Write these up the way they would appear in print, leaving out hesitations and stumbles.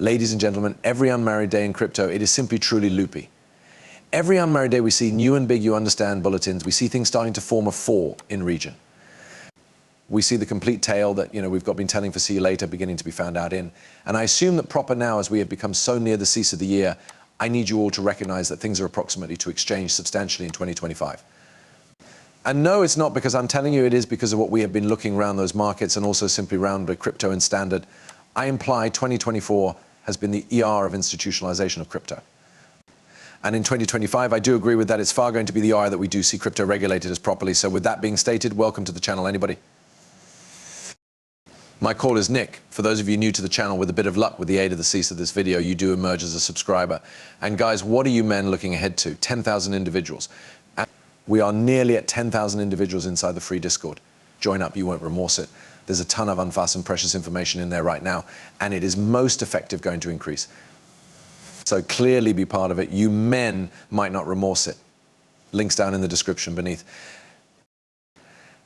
Ladies and gentlemen, every unmarried day in crypto, it is simply truly loopy. Every unmarried day we see new and big you understand bulletins. We see things starting to form a fall in region. We see the complete tale that we've been telling for see you later beginning to be found out in. And I assume that proper now, as we have become so near the cease of the year, I need you all to recognize that things are approximately to exchange substantially in 2025. And no, it's not because I'm telling you, it is because of what we have been looking around those markets and also simply around the crypto and standard. I imply 2024 has been the ER of institutionalization of crypto. And in 2025, I do agree with that. It's far going to be the ER that we do see crypto regulated as properly. So with that being stated, welcome to the channel, anybody. My call is Nick. For those of you new to the channel, with a bit of luck, with the aid of the cease of this video, you do emerge as a subscriber. And guys, what are you men looking ahead to? 10,000 individuals. And we are nearly at 10,000 individuals inside the free Discord. Join up, you won't remorse it. There's a ton of unfastened precious information in there right now, and it is most effective going to increase. So clearly be part of it. You men might not remorse it. Links down in the description beneath.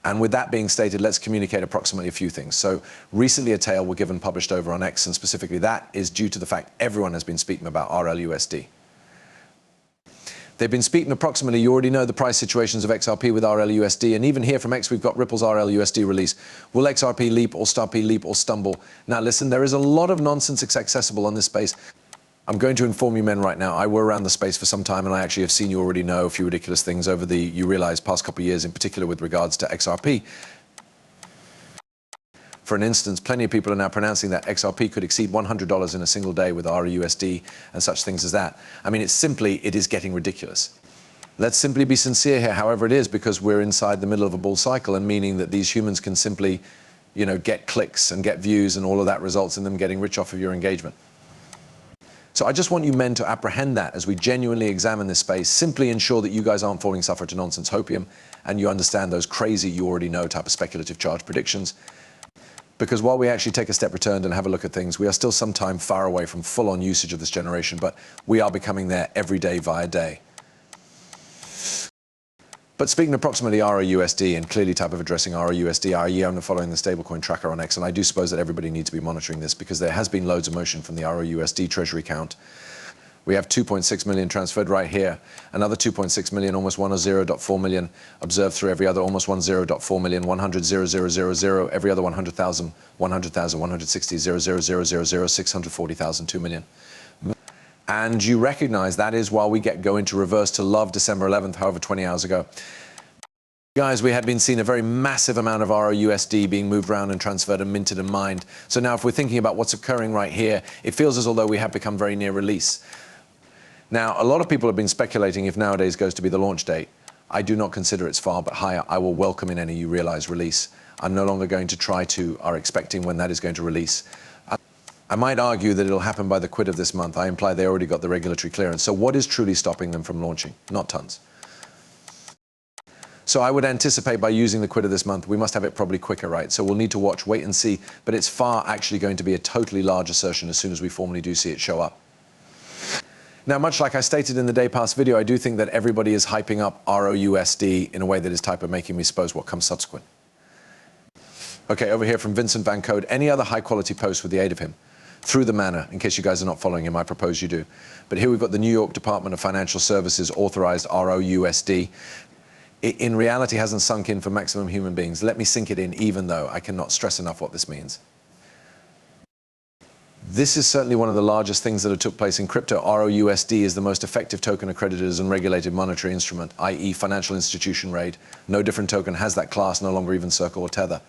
And with that being stated, let's communicate approximately a few things. So recently a tale was given published over on X, and specifically that is due to the fact everyone has been speaking about RLUSD. They've been speaking approximately, you already know the price situations of XRP with RLUSD, and even here from X we've got Ripple's RLUSD release. Will XRP leap or StarP leap or stumble? Now listen, there is a lot of nonsense accessible on this space. I'm going to inform you men right now, I were around the space for some time and I actually have seen you already know a few ridiculous things over the, you realize, past couple of years, in particular with regards to XRP. For an instance, plenty of people are now pronouncing that XRP could exceed $100 in a single day with RUSD and such things as that. I mean, it is getting ridiculous. Let's simply be sincere here, however it is, because we're inside the middle of a bull cycle, and meaning that these humans can simply, get clicks and get views, and all of that results in them getting rich off of your engagement. So I just want you men to apprehend that as we genuinely examine this space. Simply ensure that you guys aren't falling suffer to nonsense hopium, and you understand those crazy, you already know type of speculative charge predictions. Because while we actually take a step returned and have a look at things, we are still some time far away from full-on usage of this generation, but we are becoming there every day via day. But speaking approximately ROUSD and clearly type of addressing ROUSD, i.e. I'm following the stablecoin tracker on X, and I do suppose that everybody needs to be monitoring this because there has been loads of motion from the ROUSD treasury count. We have 2.6 million transferred right here, another 2.6 million, almost 100.4 million observed through every other, almost 10.4 million, 100,000, every other 100,000, 100,000, 160, 0.00000, 640,000, 2 million. And you recognize that is while we go into reverse to love December 11th, however 20 hours ago. Guys, we had been seeing a very massive amount of ROUSD being moved around and transferred and minted and mined. So now if we're thinking about what's occurring right here, it feels as though we have become very near release. Now, a lot of people have been speculating if nowadays goes to be the launch date. I do not consider it's far but higher. I will welcome in any you realize release. I'm no longer going to try to, are expecting when that is going to release. I might argue that it'll happen by the quid of this month. I imply they already got the regulatory clearance. So what is truly stopping them from launching? Not tons. So I would anticipate by using the quid of this month, we must have it probably quicker, right? So we'll need to watch, wait and see, but it's far actually going to be a totally large assertion as soon as we formally do see it show up. Now, much like I stated in the day past video, I do think that everybody is hyping up ROUSD in a way that is type of making me suppose what comes subsequent. Okay, over here from Vincent Van Code, any other high quality posts with the aid of him? Through the manner, in case you guys are not following him, I propose you do. But here we've got the New York Department of Financial Services authorized ROUSD. It in reality hasn't sunk in for maximum human beings. Let me sink it in, even though I cannot stress enough what this means. This is certainly one of the largest things that have took place in crypto. ROUSD is the most effective token accredited as a regulated monetary instrument, i.e. financial institution raid. No different token has that class, no longer even Circle or Tether.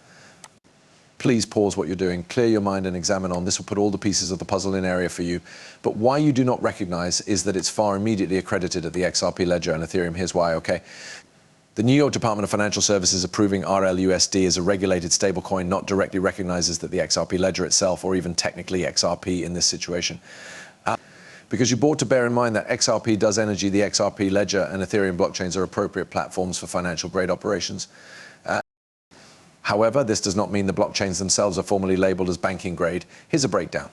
Please pause what you're doing, clear your mind and examine on. This will put all the pieces of the puzzle in area for you. But why you do not recognize is that it's far immediately accredited at the XRP ledger and Ethereum. Here's why, okay? The New York Department of Financial Services approving RLUSD as a regulated stablecoin not directly recognizes that the XRP ledger itself, or even technically XRP in this situation. Because you bought to bear in mind that XRP does energy, the XRP ledger and Ethereum blockchains are appropriate platforms for financial grade operations. However, this does not mean the blockchains themselves are formally labeled as banking grade. Here's a breakdown.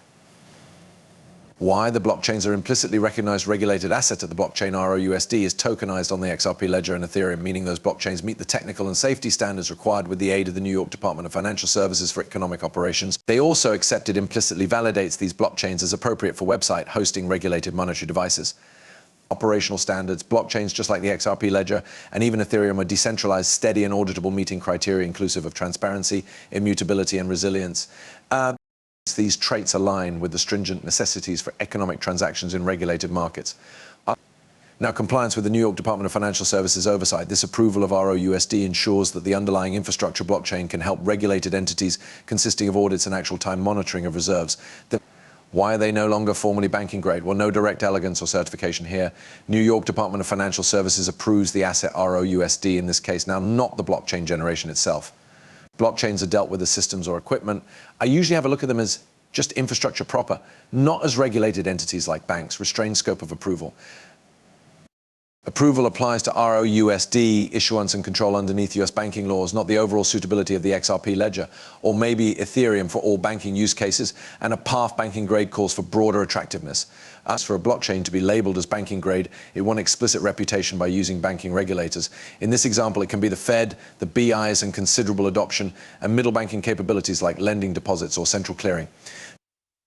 Why? The blockchains are implicitly recognized regulated asset of the blockchain. ROUSD is tokenized on the XRP ledger and Ethereum, meaning those blockchains meet the technical and safety standards required with the aid of the New York Department of Financial Services for economic operations. They also accepted implicitly validates these blockchains as appropriate for website hosting regulated monetary devices. Operational standards, blockchains just like the XRP ledger and even Ethereum are decentralized, steady and auditable, meeting criteria inclusive of transparency, immutability and resilience. These traits align with the stringent necessities for economic transactions in regulated markets. Now, compliance with the New York Department of Financial Services oversight, this approval of ROUSD ensures that the underlying infrastructure blockchain can help regulated entities consisting of audits and actual time monitoring of reserves. Why are they no longer formally banking grade? Well, no direct elegance or certification here. New York Department of Financial Services approves the asset ROUSD in this case, now not the blockchain generation itself. Blockchains are dealt with as systems or equipment. I usually have a look at them as just infrastructure proper, not as regulated entities like banks, restrained scope of approval. Approval applies to ROUSD issuance and control underneath US banking laws, not the overall suitability of the XRP ledger, or maybe Ethereum for all banking use cases, and a path banking grade calls for broader attractiveness. As for a blockchain to be labeled as banking grade, it won explicit reputation by using banking regulators. In this example, it can be the Fed, the BIs and considerable adoption, and middle banking capabilities like lending deposits or central clearing.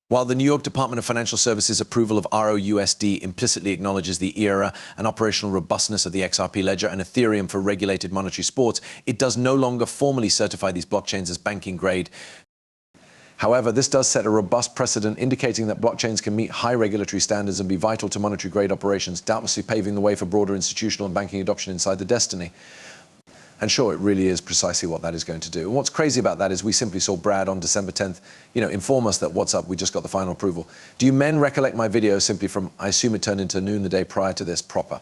While the New York Department of Financial Services approval of ROUSD implicitly acknowledges the era and operational robustness of the XRP ledger and Ethereum for regulated monetary sports, it does no longer formally certify these blockchains as banking grade. However, this does set a robust precedent indicating that blockchains can meet high regulatory standards and be vital to monetary grade operations, doubtlessly paving the way for broader institutional and banking adoption inside the destiny. And sure, it really is precisely what that is going to do. And what's crazy about that is we simply saw Brad on December 10th, inform us that what's up, we just got the final approval. Do you men recollect my video simply from, I assume it turned into noon the day prior to this proper?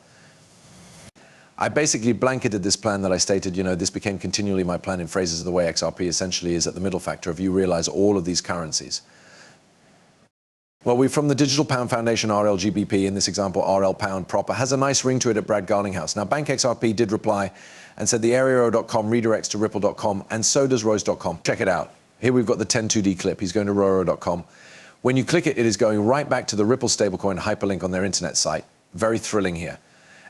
I basically blanketed this plan that I stated, this became continually my plan in phrases of the way XRP essentially is at the middle factor if you realize all of these currencies. Well, we from the Digital Pound Foundation, RLGBP, in this example, RL Pound proper, has a nice ring to it at Brad Garlinghouse. Now, Bank XRP did reply and said the arearo.com redirects to ripple.com, and so does Rose.com. Check it out. Here we've got the 10-2D clip. He's going to roro.com. When you click it, it is going right back to the Ripple stablecoin hyperlink on their internet site. Very thrilling here.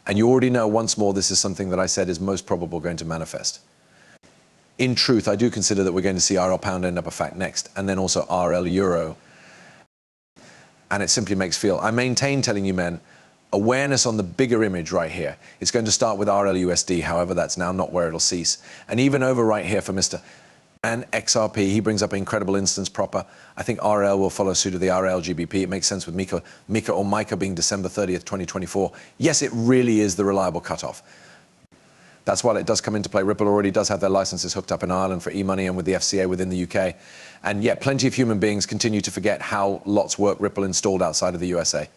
And you already know once more this is something that I said is most probable going to manifest. In truth, I do consider that we're going to see RL Pound end up a fact next, and then also RL Euro. And it simply makes feel. I maintain telling you men, awareness on the bigger image right here. It's going to start with RLUSD, however, that's now not where it'll cease. And even over right here for Mr. and XRP, he brings up an incredible instance proper. I think RL will follow suit of the RLGBP. It makes sense with Mika or Micah being December 30th, 2024. Yes, it really is the reliable cutoff. That's why it does come into play. Ripple already does have their licenses hooked up in Ireland for e-money and with the FCA within the UK. And yet plenty of human beings continue to forget how lots work Ripple installed outside of the USA.